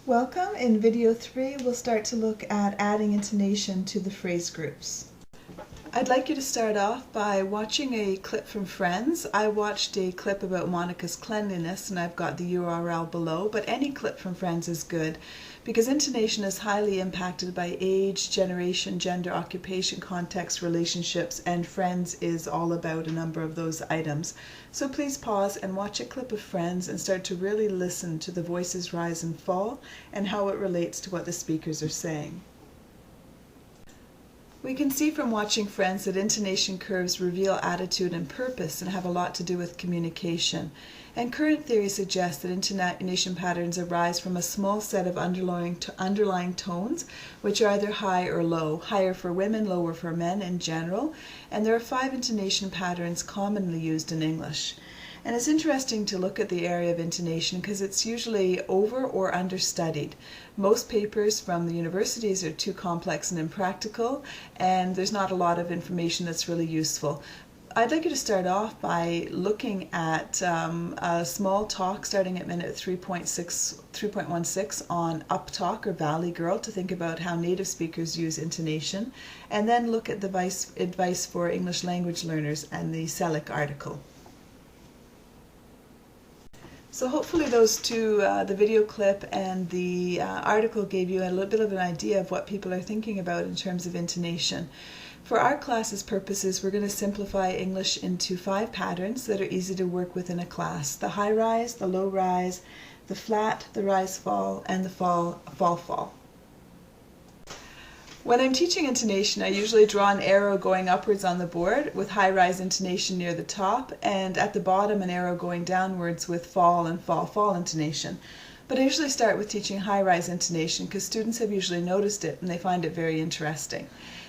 Welcome. In video 3, we'll start to look at adding intonation to the phrase groups. I'd like you to start off by watching a clip from Friends. I watched a clip about Monica's cleanliness and I've got the URL below, but any clip from Friends is good because intonation is highly impacted by age, generation, gender, occupation, context, relationships, and Friends is all about a number of those items. So please pause and watch a clip of Friends and start to really listen to the voices rise and fall and how it relates to what the speakers are saying. We can see from watching Friends that intonation curves reveal attitude and purpose and have a lot to do with communication. And current theory suggests that intonation patterns arise from a small set of underlying tones, which are either high or low, higher for women, lower for men in general. And there are 5 intonation patterns commonly used in English. And it's interesting to look at the area of intonation because it's usually over or understudied. Most papers from the universities are too complex and impractical, and there's not a lot of information that's really useful. I'd like you to start off by looking at a small talk starting at minute 3.16 on Uptalk or Valley Girl to think about how native speakers use intonation, and then look at the advice for English language learners and the Selleck article. So hopefully those two, the video clip and the article, gave you a little bit of an idea of what people are thinking about in terms of intonation. For our class's purposes, we're going to simplify English into 5 patterns that are easy to work with in a class. The high rise, the low rise, the flat, the rise fall, and the fall fall. When I'm teaching intonation, I usually draw an arrow going upwards on the board with high-rise intonation near the top, and at the bottom an arrow going downwards with fall and fall intonation. But I usually start with teaching high-rise intonation because students have usually noticed it and they find it very interesting.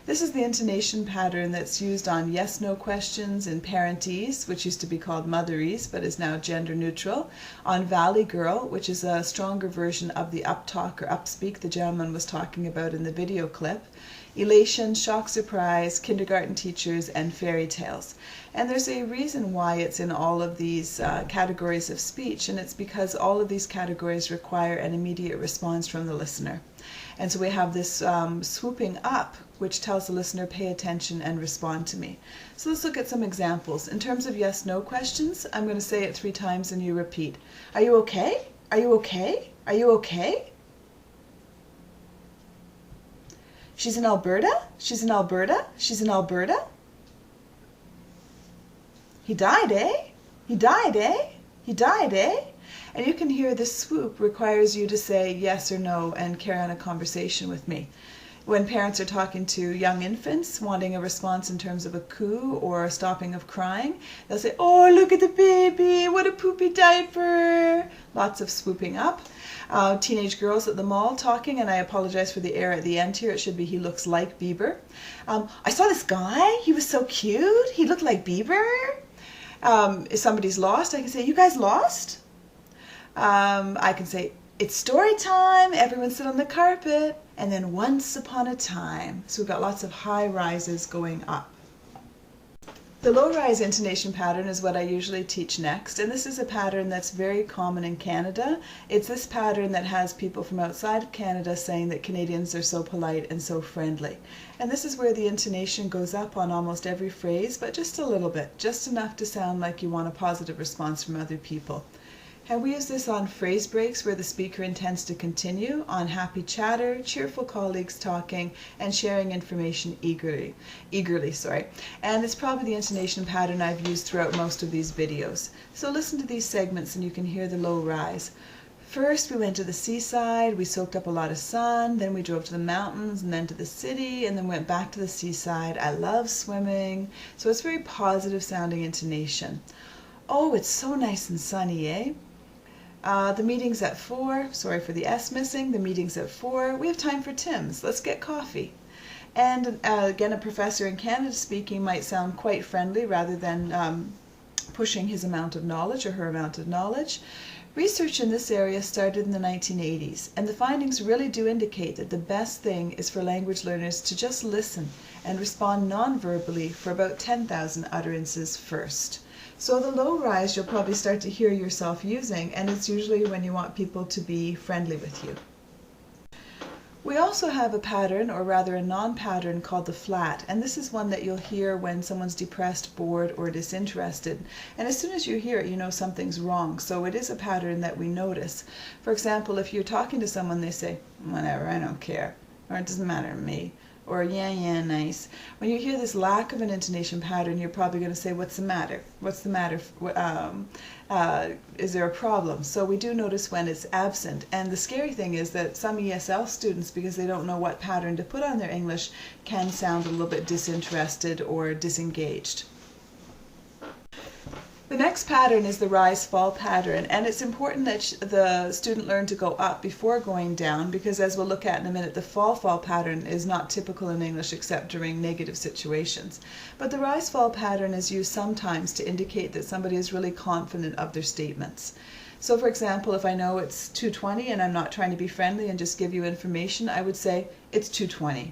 This is the intonation pattern that's used on yes-no questions in parentese, which used to be called motherese but is now gender neutral, on Valley Girl, which is a stronger version of the uptalk or upspeak the gentleman was talking about in the video clip, elation, shock surprise, kindergarten teachers, and fairy tales. And there's a reason why it's in all of these categories of speech, and it's because all of these categories require an immediate response from the listener. And so we have this swooping up, which tells the listener, pay attention and respond to me. So let's look at some examples. In terms of yes-no questions, I'm going to say it 3 times and you repeat. Are you okay? Are you okay? Are you okay? She's in Alberta? She's in Alberta? She's in Alberta? He died, eh? He died, eh? He died, eh? And you can hear the swoop requires you to say yes or no and carry on a conversation with me. When parents are talking to young infants, wanting a response in terms of a coo or a stopping of crying, they'll say, oh, look at the baby, what a poopy diaper. Lots of swooping up. Teenage girls at the mall talking, and I apologize for the error at the end here, it should be he looks like Bieber. I saw this guy, he was so cute, he looked like Bieber. If somebody's lost, I can say, you guys lost? I can say, it's story time, everyone sit on the carpet, and then once upon a time. So we've got lots of high rises going up. The low rise intonation pattern is what I usually teach next, and this is a pattern that's very common in Canada. It's this pattern that has people from outside of Canada saying that Canadians are so polite and so friendly. And this is where the intonation goes up on almost every phrase, but just a little bit, just enough to sound like you want a positive response from other people. And we use this on phrase breaks where the speaker intends to continue, on happy chatter, cheerful colleagues talking, and sharing information eagerly. And it's probably the intonation pattern I've used throughout most of these videos. So listen to these segments and you can hear the low rise. First we went to the seaside, we soaked up a lot of sun, then we drove to the mountains and then to the city, and then went back to the seaside. I love swimming. So it's very positive sounding intonation. Oh, it's so nice and sunny, eh? The meeting's at 4. Sorry for the S missing. The meeting's at 4. We have time for Tim's. Let's get coffee. And again, a professor in Canada speaking might sound quite friendly rather than pushing his amount of knowledge or her amount of knowledge. Research in this area started in the 1980s, and the findings really do indicate that the best thing is for language learners to just listen and respond non-verbally for about 10,000 utterances first. So the low rise you'll probably start to hear yourself using, and it's usually when you want people to be friendly with you. We also have a pattern, or rather a non-pattern, called the flat, and this is one that you'll hear when someone's depressed, bored, or disinterested. And as soon as you hear it, you know something's wrong, so it is a pattern that we notice. For example, if you're talking to someone, they say, whatever, I don't care, or it doesn't matter to me, or yeah, nice. When you hear this lack of an intonation pattern, you're probably going to say, what's the matter? What's the matter? Is there a problem? So we do notice when it's absent. And the scary thing is that some ESL students, because they don't know what pattern to put on their English, can sound a little bit disinterested or disengaged. The next pattern is the rise-fall pattern, and it's important that the student learn to go up before going down, because as we'll look at in a minute, the fall-fall pattern is not typical in English except during negative situations. But the rise-fall pattern is used sometimes to indicate that somebody is really confident of their statements. So for example, if I know it's 2:20 and I'm not trying to be friendly and just give you information, I would say, it's 2:20.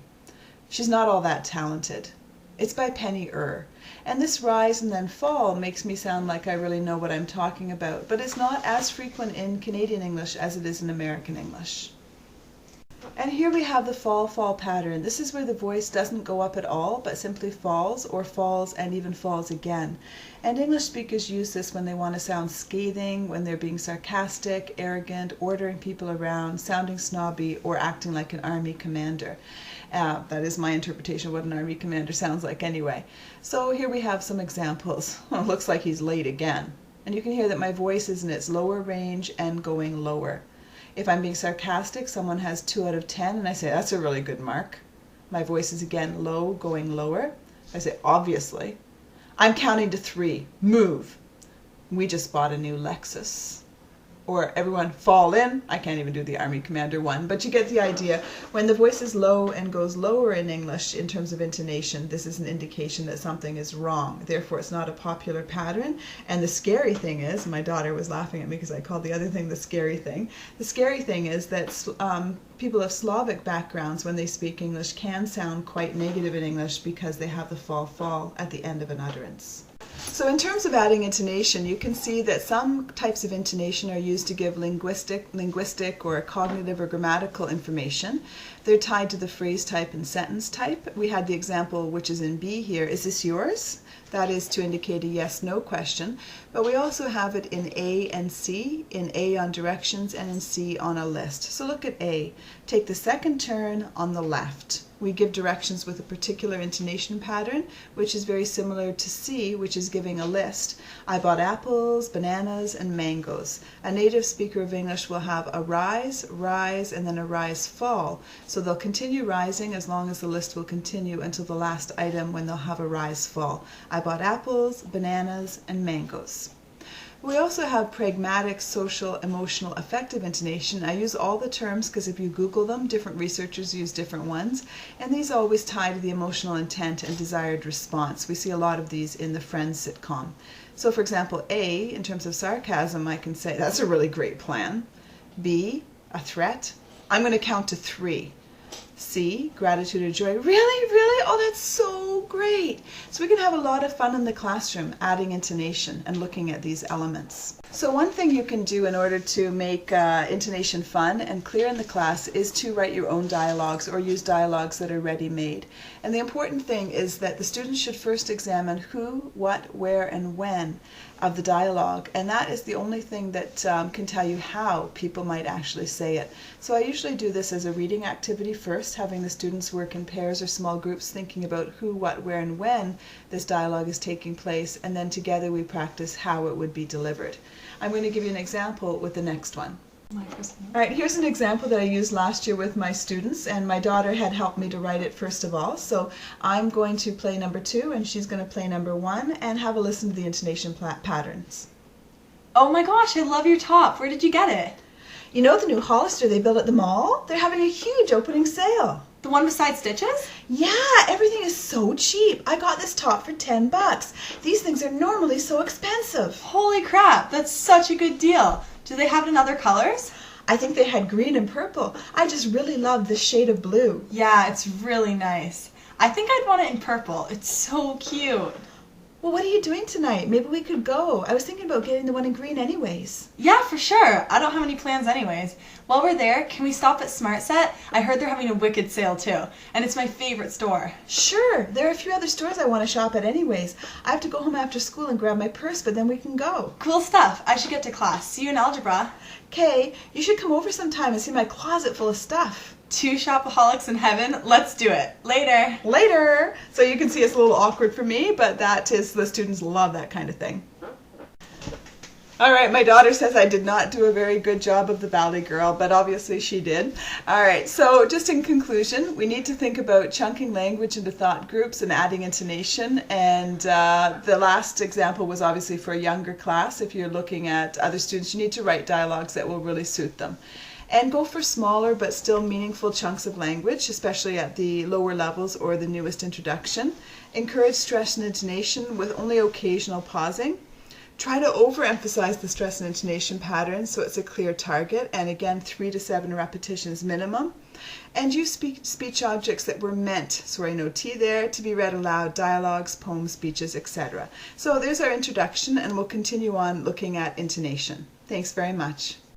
She's not all that talented. It's by Penny Ur. And this rise and then fall makes me sound like I really know what I'm talking about, but it's not as frequent in Canadian English as it is in American English. And here we have the fall-fall pattern. This is where the voice doesn't go up at all, but simply falls, or falls and even falls again. And English speakers use this when they want to sound scathing, when they're being sarcastic, arrogant, ordering people around, sounding snobby, or acting like an army commander. That is my interpretation of what an army commander sounds like anyway. So here we have some examples. Well, it looks like he's late again. And you can hear that my voice is in its lower range and going lower. If I'm being sarcastic, someone has 2 out of 10, and I say, that's a really good mark. My voice is again low, going lower. I say, obviously. I'm counting to 3. Move. We just bought a new Lexus. Or everyone fall in. I can't even do the Army Commander one, but you get the idea. When the voice is low and goes lower in English in terms of intonation, this is an indication that something is wrong. Therefore, it's not a popular pattern. And the scary thing is, my daughter was laughing at me because I called the other thing the scary thing. The scary thing is that people of Slavic backgrounds, when they speak English, can sound quite negative in English because they have the fall at the end of an utterance. So in terms of adding intonation, you can see that some types of intonation are used to give linguistic or cognitive or grammatical information. They're tied to the phrase type and sentence type. We had the example which is in B here, is this yours? That is to indicate a yes/no question. But we also have it in A and C, in A on directions and in C on a list. So look at A. Take the second turn on the left. We give directions with a particular intonation pattern, which is very similar to C, which is giving a list. I bought apples, bananas, and mangoes. A native speaker of English will have a rise, and then a rise, fall. So they'll continue rising as long as the list will continue until the last item when they'll have a rise, fall. I bought apples, bananas, and mangoes. We also have pragmatic, social, emotional, affective intonation. I use all the terms because if you Google them, different researchers use different ones. And these always tie to the emotional intent and desired response. We see a lot of these in the Friends sitcom. So for example, A, in terms of sarcasm, I can say, that's a really great plan. B, a threat. I'm going to count to 3. C, gratitude or joy. Really? Really? Oh, that's so great. So we can have a lot of fun in the classroom adding intonation and looking at these elements. So one thing you can do in order to make intonation fun and clear in the class is to write your own dialogues or use dialogues that are ready-made. And the important thing is that the students should first examine who, what, where, and when of the dialogue, and that is the only thing that can tell you how people might actually say it. So I usually do this as a reading activity first, having the students work in pairs or small groups thinking about who, what, where, and when this dialogue is taking place, and then together we practice how it would be delivered. I'm going to give you an example with the next one. Alright, here's an example that I used last year with my students, and my daughter had helped me to write it first of all. So I'm going to play number 2 and she's going to play number 1 and have a listen to the intonation patterns. Oh my gosh, I love your top. Where did you get it? You know the new Hollister they built at the mall? They're having a huge opening sale. The one beside Stitches? Yeah, everything is so cheap. I got this top for $10. These things are normally so expensive. Holy crap, that's such a good deal. Do they have it in other colors? I think they had green and purple. I just really love this shade of blue. Yeah, it's really nice. I think I'd want it in purple. It's so cute. Well, what are you doing tonight? Maybe we could go. I was thinking about getting the one in green anyways. Yeah, for sure. I don't have any plans anyways. While we're there, can we stop at Smart Set? I heard they're having a wicked sale too, and it's my favorite store. Sure. There are a few other stores I want to shop at anyways. I have to go home after school and grab my purse, but then we can go. Cool stuff. I should get to class. See you in algebra. Kay, you should come over sometime and see my closet full of stuff. 2 shopaholics in heaven. Let's do it. Later. Later! So you can see it's a little awkward for me, but that is, the students love that kind of thing. Alright, my daughter says I did not do a very good job of the ballet girl, but obviously she did. Alright, so just in conclusion, we need to think about chunking language into thought groups and adding intonation, and the last example was obviously for a younger class. If you're looking at other students, you need to write dialogues that will really suit them. And go for smaller but still meaningful chunks of language, especially at the lower levels or the newest introduction. Encourage stress and intonation with only occasional pausing. Try to overemphasize the stress and intonation patterns so it's a clear target, and again 3 to 7 repetitions minimum. And use speech objects that were meant, sorry, no T there, to be read aloud, dialogues, poems, speeches, etc. So there's our introduction, and we'll continue on looking at intonation. Thanks very much.